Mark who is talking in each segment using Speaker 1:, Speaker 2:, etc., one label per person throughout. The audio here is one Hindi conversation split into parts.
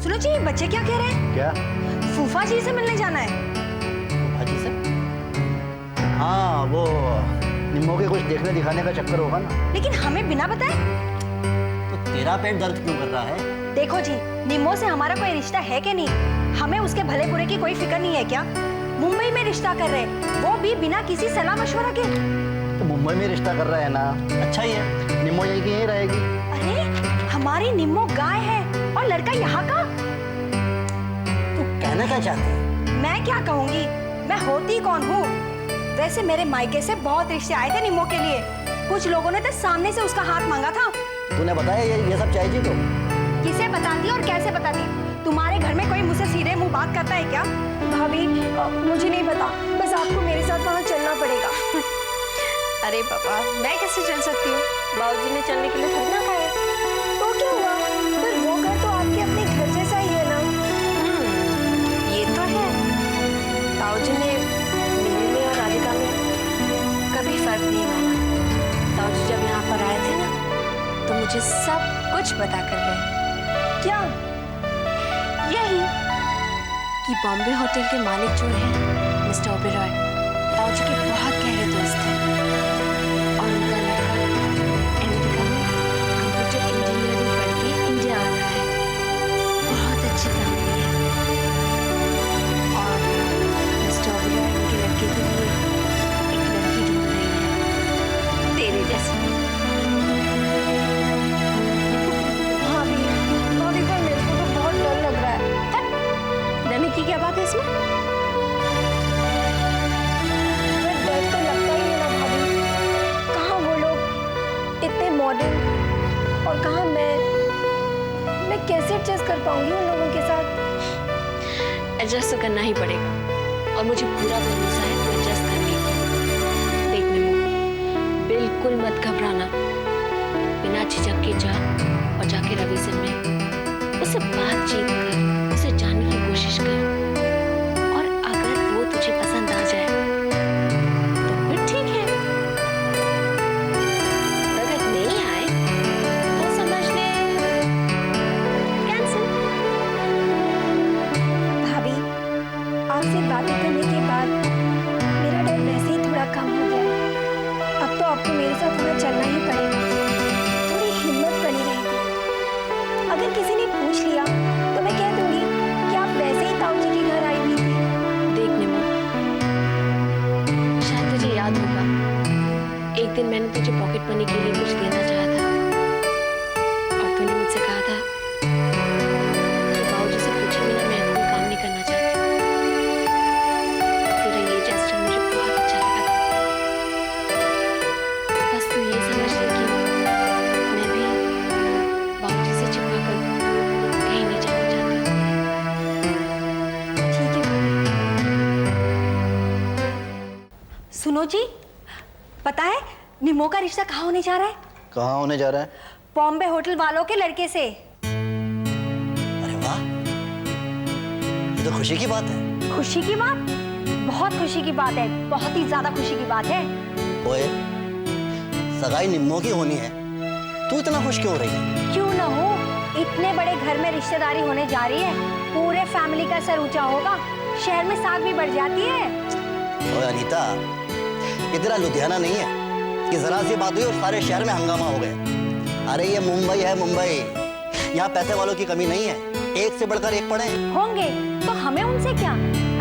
Speaker 1: सुनो जी, बच्चे क्या कह रहे हैं?
Speaker 2: क्या?
Speaker 1: फूफा जी से मिलने जाना है।
Speaker 2: फूफा जी से? हाँ, वो निम्मो के कुछ देखने दिखाने का चक्कर होगा ना।
Speaker 1: लेकिन हमें बिना बताए?
Speaker 2: तो तेरा पेट दर्द क्यों कर रहा है?
Speaker 1: देखो जी, निम्मो से हमारा कोई रिश्ता है कि नहीं, हमें उसके भले बुरे की कोई फिक्र नहीं है क्या? मुंबई में रिश्ता कर रहे, वो भी बिना किसी सलाह मशवरा के।
Speaker 2: तो मुंबई में रिश्ता कर रहा है ना, अच्छा ही है। निम्मो यहीं की यहीं रहेगी।
Speaker 1: अरे हमारी निम्मो गाय है और लड़का यहाँ का।
Speaker 2: तू कहना क्या चाहती है?
Speaker 1: मैं क्या कहूँगी, मैं होती कौन हूँ? वैसे मेरे मायके से बहुत रिश्ते आए थे निम्मो के लिए। कुछ लोगों ने तो सामने से उसका हाथ मांगा था।
Speaker 2: तूने बताया ये सब चाहिए तो?
Speaker 1: किसे बताती और कैसे बताती? तुम्हारे घर में कोई मुझसे सीधे मुंह बात करता है क्या? भाभी मुझे नहीं पता, बस आपको मेरे साथ वहाँ चलना पड़ेगा।
Speaker 3: अरे पापा, मैं कैसे चल सकती हूँ? बाबूजी ने चलने के लिए थोड़ी ना कहा है।
Speaker 1: तो क्या हुआ, पर वो घर तो आपके अपने घर जैसा ही है ना।
Speaker 3: ये तो है। बाबूजी ने मेरे में और राधिका में कभी फर्क नहीं माना। बाबूजी जब यहाँ पर आए थे ना, तो मुझे सब कुछ बता कर गए।
Speaker 1: क्या?
Speaker 3: यही कि बॉम्बे होटल के मालिक जो हैं मिस्टर ओबेरॉय, बाबूजी के बहुत गहरे दोस्त हैं और उनका लड़का अमेरिका में कंप्यूटर इंजीनियरिंग पढ़ के इंडिया आ रहा है। बहुत अच्छी फैमिली है और मिस्टर ओबेरॉय उनके लड़के के लिए एक लड़की ढूंढ रही है, तेरे जैसी।
Speaker 1: भाभी पर मेरे को तो बहुत डर लग रहा है।
Speaker 3: डरने की क्या बात है इसमें?
Speaker 1: डर तो लगता ही है ना भाभी। कहाँ वो लोग इतने मॉडर्न और कहाँ मैं कैसे एडजस्ट कर पाऊंगी उन लोगों के साथ?
Speaker 3: एडजस्ट तो करना ही पड़ेगा और मुझे पूरा भरोसा है तो एडजस्ट कर लेगी। देख निम्मो, बिल्कुल मत घबराना, बिना झिझक के जा और जाके रवि से मिल, उससे बातचीत कर, उसे जानने की कोशिश कर और अगर वो तुझे पसंद आ जाए तो फिर ठीक है, अगर नहीं आए तो समझ ले कैंसिल।
Speaker 1: भाभी, आपसे बातें करने के बाद मेरा डर वैसे ही थोड़ा कम हो गया है। अब तो आपको मेरे साथ थोड़ा चलना ही पड़ेगा, थोड़ी हिम्मत बनी रहेगी। अगर किसी ने पूछ लिया तो मैं कह दूंगी कि आप वैसे ही ताऊ जी के घर आई हुई थी।
Speaker 3: देख निम्मो, शायद तुझे याद होगा एक दिन मैंने तुझे पॉकेट मनी के लिए कुछ देना चाहा था और तूने मुझसे कहा था कि बाबूजी से पूछे बिना मैं कोई काम नहीं करना चाहती। तेरा ये जेस्चर मुझे बहुत अच्छा लगा था। बस तू ये समझ ले कि मैं भी बाबूजी से छिपा कर कहीं नहीं जाना चाहती।
Speaker 1: ठीक है भाभी। सुनो जी, पता है निम्मो का रिश्ता कहाँ होने जा रहा है?
Speaker 2: कहाँ होने जा रहा है?
Speaker 1: बॉम्बे होटल वालों के लड़के से।
Speaker 2: अरे वाह, ये तो खुशी की बात है।
Speaker 1: खुशी की बात? बहुत खुशी की बात है, बहुत ही ज्यादा खुशी की बात है।
Speaker 2: ओए, सगाई निम्मो की होनी है, तू इतना खुश क्यों हो रही है?
Speaker 1: क्यों ना हो, इतने बड़े घर में रिश्तेदारी होने जा रही है, पूरे फैमिली का सर ऊंचा होगा, शहर में साख भी बढ़ जाती है।
Speaker 2: ओए अनीता, ये तेरा लुधियाना नहीं है कि जरा सी बात हुई और सारे शहर में हंगामा हो गए। अरे ये मुंबई है, मुंबई। यहाँ पैसे वालों की कमी नहीं है, एक से बढ़कर एक पड़े
Speaker 1: होंगे तो हमें उनसे क्या?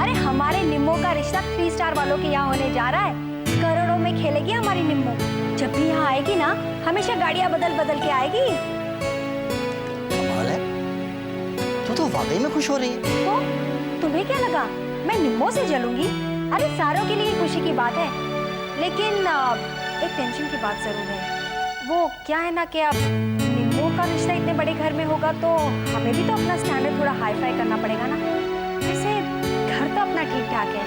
Speaker 1: अरे हमारे निम्मो का रिश्ता 3 स्टार वालों के यहाँ होने जा रहा है। करोड़ों में खेलेगी हमारी निम्मो। जब भी यहाँ आएगी ना, हमेशा गाड़ियाँ बदल बदल के आएगी।
Speaker 2: कमाल है, तू तो वाकई में खुश हो रही है।
Speaker 1: तो तुम्हें क्या लगा मैं निम्मो से जलूंगी? अरे सारों के लिए खुशी की बात है, लेकिन एक टेंशन की बात जरूर है। वो क्या है ना कि अब निम्मो का रिश्ता इतने बड़े घर में होगा तो हमें भी तो अपना स्टैंडर्ड थोड़ा हाई फाई करना पड़ेगा ना। वैसे घर तो अपना ठीक ठाक है,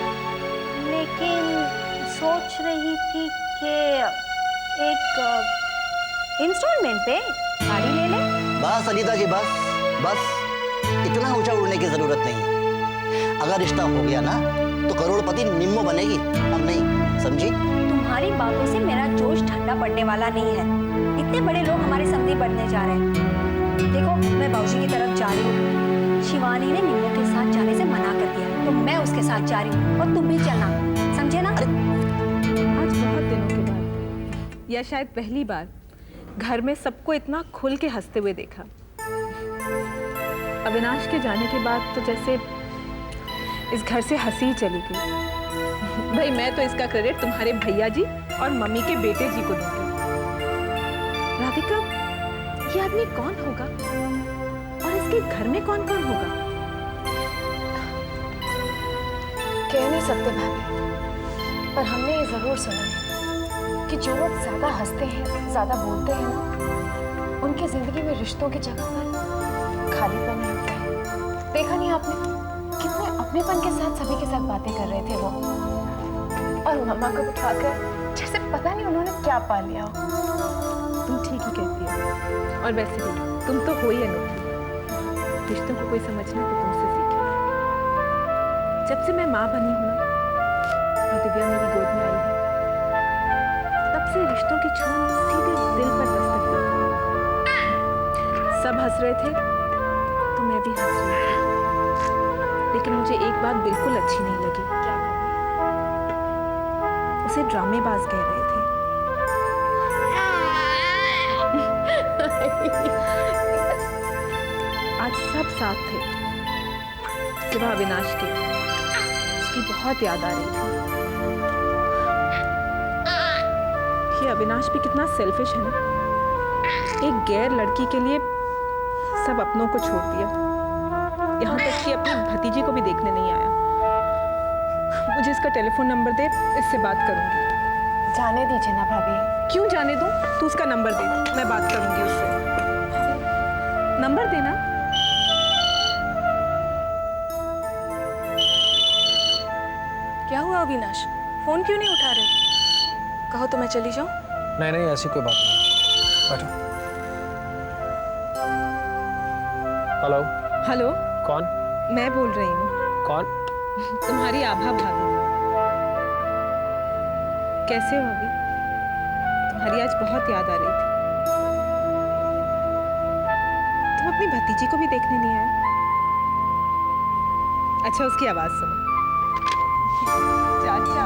Speaker 1: लेकिन सोच रही थी कि एक इंस्टॉलमेंट पे गाड़ी ले लें।
Speaker 2: बस अनीता जी, बस बस, इतना ऊंचा उड़ने की जरूरत नहीं है। अगर रिश्ता हो गया ना तो करोड़पति निम्मो बनेगी, हम नहीं, समझी?
Speaker 1: तुम्हारी बातों से मेरा जोश ठंडा पड़ने वाला नहीं है। इतने बड़े लोग हमारे समधी बनने जा रहे हैं। देखो मैं बाबूजी की तरफ जा रही हूँ, नानी ने निम्मो के साथ जाने से मना कर दिया, तो मैं उसके साथ जा रही हूँ और तुम भी चलना, समझे ना?
Speaker 4: आज बहुत दिनों के बाद या शायद पहली बार घर में सबको इतना खुल के हंसते हुए देखा। अविनाश के जाने के बाद तो जैसे इस घर से हंसी ही चली गई। भाई मैं तो इसका क्रेडिट तुम्हारे भैया जी और मम्मी के बेटे जी को दूंगी। राधिका, ये आदमी कौन होगा और इसके घर में कौन कौन होगा?
Speaker 5: कह नहीं सकते भाभी, पर हमने ये जरूर सुना है कि जो लोग ज्यादा हंसते हैं, ज्यादा बोलते हैं ना, उनकी जिंदगी में रिश्तों की जगह पर खालीपन ही होता है। देखा नहीं आपने कितने अपनेपन के साथ सभी के साथ बातें कर रहे थे वो, और मम्मा को उठाकर जैसे पता नहीं उन्होंने क्या पा लिया हो।
Speaker 4: तुम ठीक ही कहती हो, और वैसे भी तुम तो हो ही अनोखी। रिश्तों को कोई समझना तो तुमसे सीखी। जब से मैं माँ बनी हूँ ना और दिव्या मेरी गोद में आई है, तब से रिश्तों की छूट सीधे दिल पर दस्तक देती है। सब हंस रहे थे तो मैं भी हंस रही थी, लेकिन मुझे एक बात बिल्कुल अच्छी नहीं लगी। उसे ड्रामेबाज कह रहे थे। आज सब साथ थे सिवा अविनाश के। उसकी बहुत याद आ रही थी। ये अविनाश भी कितना सेल्फिश है ना, एक गैर लड़की के लिए सब अपनों को छोड़ दिया, यहाँ तक कि अपनी भतीजी को भी देखने नहीं आया। मुझे इसका टेलीफोन नंबर दे, इससे बात करूंगी।
Speaker 5: जाने दीजिए ना भाभी।
Speaker 4: क्यों जाने दूं? तू उसका नंबर दे, मैं बात करूंगी उससे। नंबर देना।
Speaker 6: क्या हुआ अविनाश, फोन क्यों नहीं उठा रहे? कहो तो मैं चली जाऊं?
Speaker 7: नहीं नहीं, ऐसी कोई बात नहीं, बैठो। हेलो।
Speaker 4: हेलो,
Speaker 7: कौन?
Speaker 4: मैं बोल रही हूँ।
Speaker 7: कौन?
Speaker 4: तुम्हारी आभा भाभी। कैसे हो अभी? तुम्हारी आज बहुत याद आ रही थी। तुम अपनी भतीजी को भी देखने नहीं आए? अच्छा, उसकी आवाज सुनो। चाचा।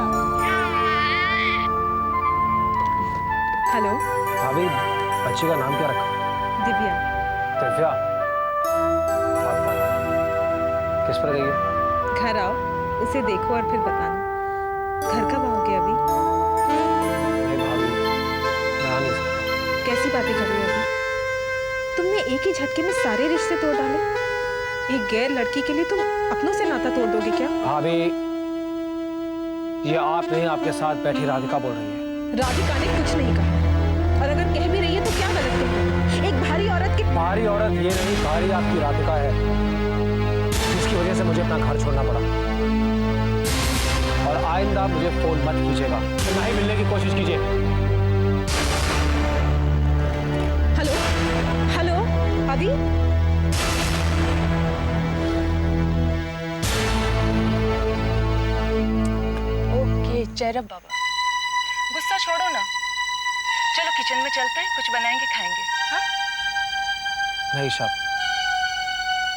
Speaker 4: हेलो।
Speaker 7: भाभी, बच्ची का नाम क्या रखा?
Speaker 4: दिव्या।
Speaker 7: दिव्या? किस पर गई?
Speaker 4: घर आओ, उसे देखो और फिर बताना। घर कब आओगे अभी?
Speaker 7: नहीं भाभी, मैं आ नहीं सकता।
Speaker 4: कैसी बातें कर रहे हो अभी? तुमने एक ही झटके में सारे रिश्ते तोड़ डाले। एक गैर लड़की के लिए तुम अपनों से नाता तोड़ दोगे क्या?
Speaker 7: भाभी, ये आप नहीं, आपके साथ बैठी राधिका बोल रही है।
Speaker 4: राधिका ने कुछ नहीं कहा, और अगर कह भी रही है तो क्या गलत कह रही है? एक भारी औरत की।
Speaker 7: भारी औरत ये नहीं, भारी आपकी राधिका है, जिसकी वजह से मुझे अपना घर छोड़ना पड़ा। और आइंदा मुझे फोन मत कीजिएगा, ना ही मिलने की कोशिश कीजिए।
Speaker 4: हेलो हेलो, अभी
Speaker 6: ओके चैरब बाबा, गुस्सा छोड़ो ना, चलो किचन में चलते हैं, कुछ बनाएंगे खाएंगे। हाँ
Speaker 7: नहीं शब,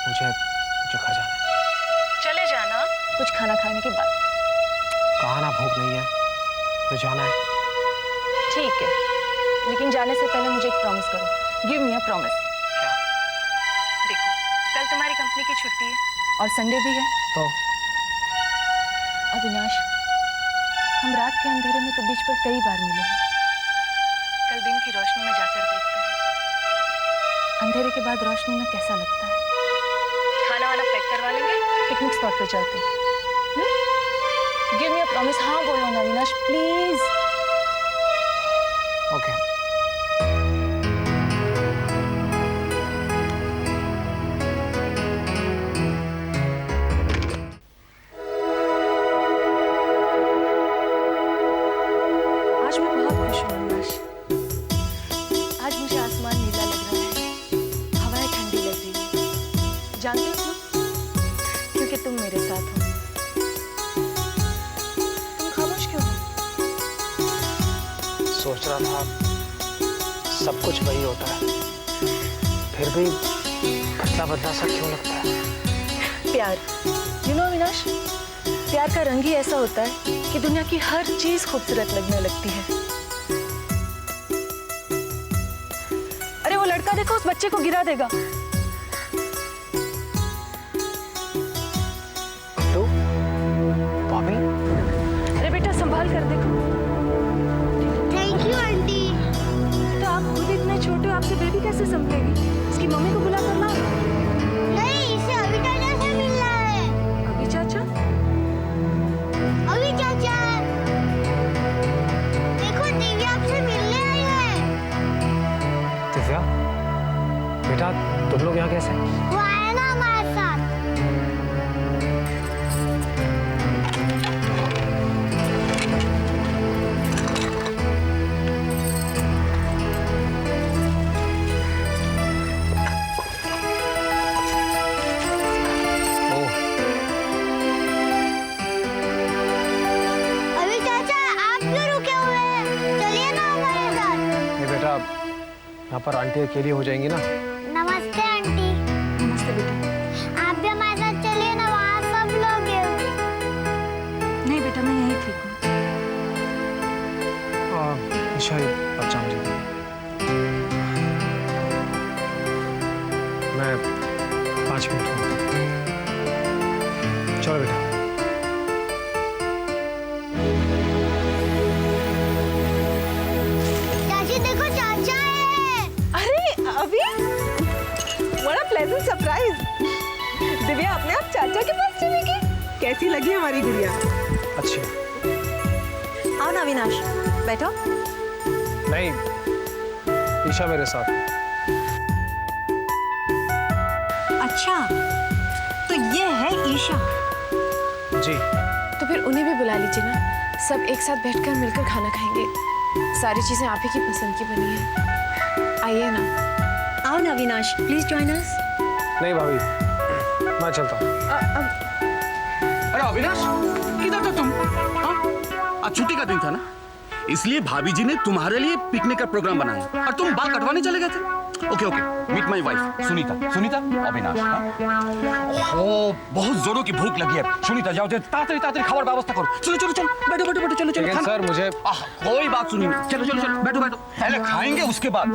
Speaker 7: मुझे घर जाना है।
Speaker 6: चले जाना, कुछ खाना खाने के बाद।
Speaker 7: कहा ना भूख नहीं है, तो जाना है।
Speaker 6: ठीक है, लेकिन जाने से पहले मुझे एक प्रॉमिस करो। Give me a promise.
Speaker 7: क्या?
Speaker 6: देखो, कल तुम्हारी कंपनी की छुट्टी है और संडे भी है।
Speaker 7: तो
Speaker 6: अविनाश, हम रात के अंधेरे में तो बीच पर कई बार मिले हैं। कल दिन की रोशनी में जाकर देखते हैं अंधेरे के बाद रोशनी में कैसा लगता है। खाना वाना पैक करवा लेंगे, पिकनिक स्पॉट पे चलते हैं। Give me a promise. हाँ बोलो ना अविनाश, प्लीज।
Speaker 7: ओके।
Speaker 6: आज मैं बहुत खुश हूँ अविनाश। आज मुझे आसमान नीला लग रहा है, हवाएं ठंडी लग रही है। जानते हो क्यों? क्योंकि तुम मेरे साथ हो। तुम खामोश क्यों हो?
Speaker 7: सोच रहा था सब कुछ वही होता है, फिर भी बदला बदला सा क्यों लगता है।
Speaker 6: प्यार। यू नो अविनाश, प्यार का रंग ही ऐसा होता है कि दुनिया की हर चीज खूबसूरत लगने लगती है। अरे वो लड़का देखो, उस बच्चे को गिरा देगा।
Speaker 7: तो भाभी,
Speaker 6: अरे बेटा संभाल कर देखो।
Speaker 8: Thank you aunty.
Speaker 6: तो आप खुद इतने छोटे हो, आपसे बेबी कैसे संभलेगी? इसकी मम्मी को बुला कर लाओ।
Speaker 8: नहीं, इसे अभी चाचा से मिलना है।
Speaker 6: अभी चाचा?
Speaker 8: अभी चाचा, देखो दिव्या आपसे मिलने आई है।
Speaker 7: दिव्या बेटा, तुम लोग यहाँ कैसे?
Speaker 8: वो आया ना हमारे साथ।
Speaker 7: ओह,
Speaker 8: अभी चाचा, आप क्यों रुके हुए हैं? चलिए ना हमारे साथ।
Speaker 7: ये बेटा, यहाँ पर आंटी अकेली हो जाएंगी ना।
Speaker 8: नमस्ते आंटी।
Speaker 6: नमस्ते बेटा।
Speaker 8: आप भी हमारे साथ चलिए ना, वहाँ सब लोग हैं।
Speaker 6: नहीं बेटा, मैं यहीं ठीक हूँ।
Speaker 7: ईशा, अच्छा मुझे मैं 5 मिनट में। चलो बेटा।
Speaker 8: चाची देखो, चाचा है।
Speaker 6: अरे अभी, बड़ा प्लेजेंट सरप्राइज। दिव्या अपने आप चाचा के पास चलेगी। कैसी लगी हमारी गुड़िया?
Speaker 7: अच्छी।
Speaker 1: आओ ना अविनाश, बैठो।
Speaker 7: नहीं, ईशा मेरे साथ।
Speaker 1: अच्छा, तो ये है ईशा।
Speaker 7: जी।
Speaker 5: तो फिर उन्हें भी बुला लीजिए ना, सब एक साथ बैठकर मिलकर खाना खाएंगे। सारी चीजें आप ही की पसंद की बनी है। आइए ना।
Speaker 1: आओ ना अविनाश, प्लीज जॉइन अस।
Speaker 7: नहीं भाभी, मैं चलता हूँ।
Speaker 9: अरे अविनाश, किधर था तुम? हाँ? आज छुट्टी का दिन था ना, इसलिए भाभी जी ने तुम्हारे लिए पिकनिक का प्रोग्राम बनाया और तुम बाल कटवाने चले गए थे। Okay okay, meet my wife Sunita. Sunita, Avinash. Oh, बहुत जोरों की भूख लगी है। सुनीता जाओ, ताड़ाताड़ी ताड़ाताड़ी खावर व्यवस्था करो। चलो चलो चलो, बैठो बैठो बैठो, चलो चलो।
Speaker 7: लेकिन सर मुझे
Speaker 9: कोई बात सुनी नहीं। चलो चलो चलो, बैठो बैठो, पहले खाएंगे उसके बाद।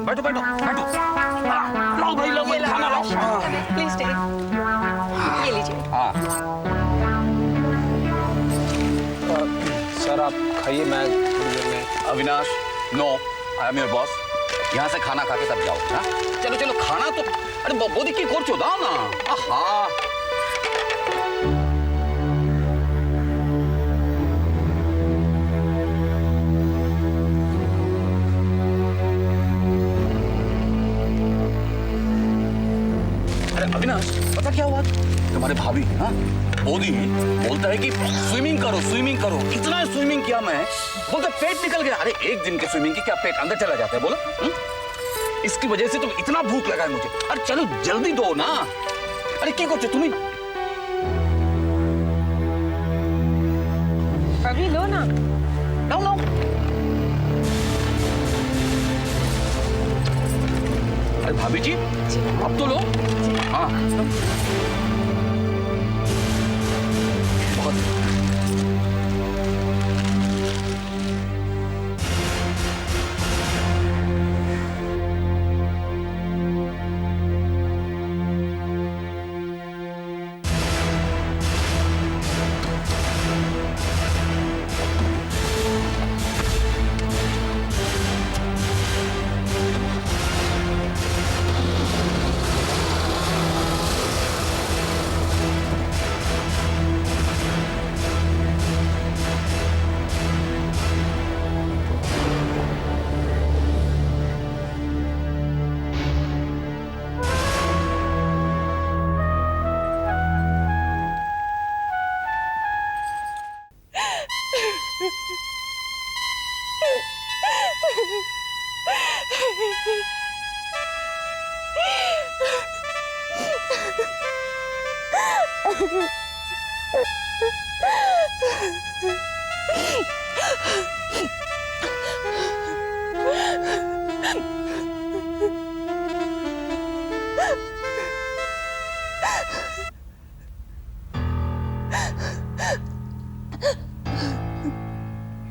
Speaker 9: बैठो बैठो बैठो। लाओ भाई, लाओ भाई, खाना लाओ।
Speaker 6: प्लीज टेक, ये लीजिए।
Speaker 9: हाँ,
Speaker 7: सर आप खाइए, मैं थोड़ी देर में।
Speaker 9: Avinash, no, I am your boss. यहाँ से खाना खा के तब जाओ। हाँ? चलो चलो, खाना तो अरे बोदी की कोर चोदाओ ना। आहा, अरे अविनाश, पता क्या हुआ? तुम्हारे भाभी, हाँ, बोदी बोलता है कि स्विमिंग करो स्विमिंग करो। इतना स्विमिंग किया मैं, बोलता पेट निकल गया। अरे एक दिन के स्विमिंग की क्या पेट अंदर चला जाता है बोलो? इसकी वजह से तो इतना भूख लगा है मुझे। अरे चलो जल्दी दो ना। अरे क्या करते तुम्हें?
Speaker 6: अभी लो ना।
Speaker 9: लाओ लाओ। अरे भाभी जी, अब तो लो। हाँ, बहुत।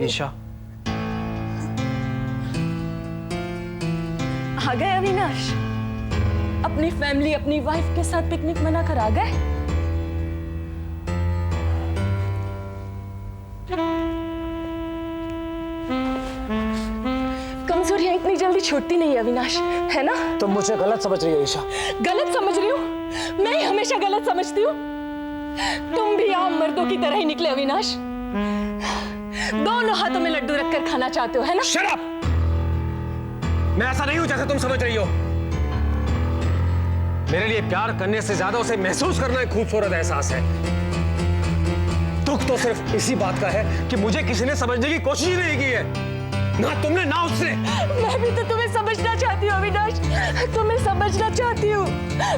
Speaker 7: ईशा,
Speaker 6: आ गए अविनाश? अपनी फैमिली, अपनी वाइफ के साथ पिकनिक मनाकर आ गए? कमजोरियां इतनी जल्दी छूटती नहीं अविनाश, है ना?
Speaker 7: तुम मुझे गलत समझ रही हो ईशा।
Speaker 6: गलत समझ रही हूँ? मैं ही हमेशा गलत समझती हूँ। तुम भी आम मर्दों की तरह ही निकले अविनाश। दोनों हाथों में लड्डू रखकर खाना चाहते हो, है ना?
Speaker 7: Shut up! मैं ऐसा नहीं हूं जैसा तुम समझ रही हो। मेरे लिए प्यार करने से ज्यादा उसे महसूस करना एक खूबसूरत एहसास है। दुख तो सिर्फ इसी बात का है कि मुझे किसी ने समझने की कोशिश ही नहीं की है, ना तुमने ना उसने।
Speaker 6: मैं भी तो तुम्हें समझना चाहती हूँ अविनाश, तुम्हें समझना चाहती हूँ,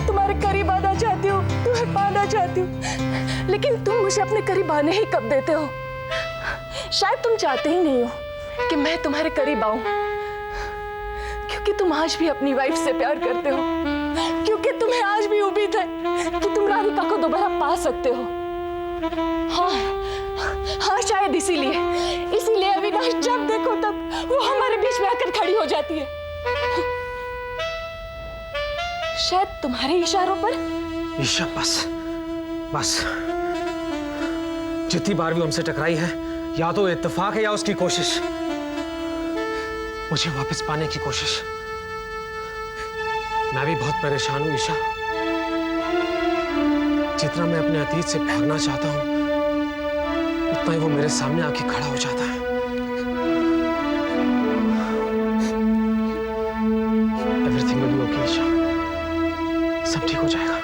Speaker 6: तुम्हारे करीब आना चाहती हूँ, तुम्हें पाना चाहती हूँ, लेकिन तुम मुझे अपने करीब आने ही कब देते हो? शायद तुम चाहते ही नहीं हो कि मैं तुम्हारे करीब आऊं, क्योंकि तुम आज भी अपनी वाइफ से प्यार करते हो, क्योंकि तुम्हें आज भी उम्मीद है कि तुम राधिका को दोबारा पा सकते हो। हाँ, हाँ, शायद इसीलिए अविनाश जब देखो तब वो हमारे बीच में आकर खड़ी हो जाती है। शायद तुम्हारे इशारों पर।
Speaker 7: ईशा, बस जितनी बार भी हमसे टकराई है, या तो इत्तेफाक है या उसकी कोशिश, मुझे वापस पाने की कोशिश। मैं भी बहुत परेशान हूं ईशा। जितना मैं अपने अतीत से भागना चाहता हूं, उतना ही वो मेरे सामने आके खड़ा हो जाता है। Everything will be okay Isha, सब ठीक हो जाएगा।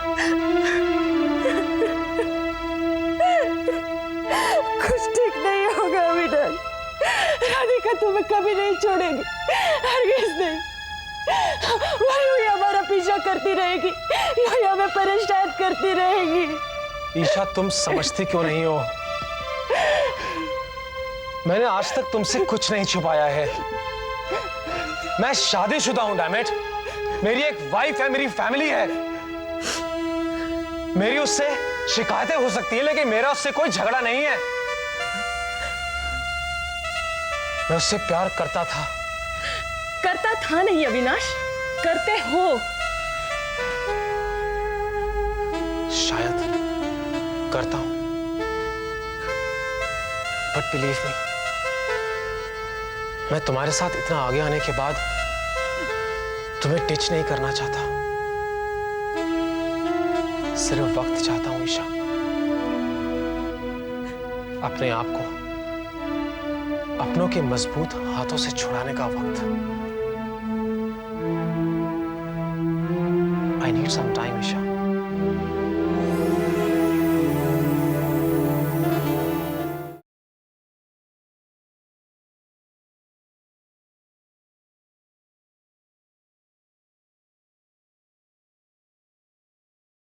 Speaker 6: कुछ ठीक नहीं होगा अविनाश। राधिका तुम्हें कभी नहीं छोड़ेगी, हरगिज़ नहीं। वही हमारा पीछा करती रहेगी, वही हमें परेशान करती रहेगी।
Speaker 7: ईशा, तुम समझती क्यों नहीं हो? मैंने आज तक तुमसे कुछ नहीं छुपाया है। मैं शादीशुदा हूं, डैम इट। मेरी एक वाइफ है, मेरी फैमिली है। मेरी उससे शिकायतें हो सकती है, लेकिन मेरा उससे कोई झगड़ा नहीं है। मैं उससे प्यार करता था।
Speaker 6: करता था नहीं अविनाश, करते हो।
Speaker 7: शायद करता हूं, बट बिलीव मी, मैं तुम्हारे साथ इतना आगे आने के बाद तुम्हें टिच नहीं करना चाहता। सिर्फ वक्त चाहता हूं ईशा, अपने आप को अपनों के मजबूत हाथों से छुड़ाने का वक्त। I need some time, Isha.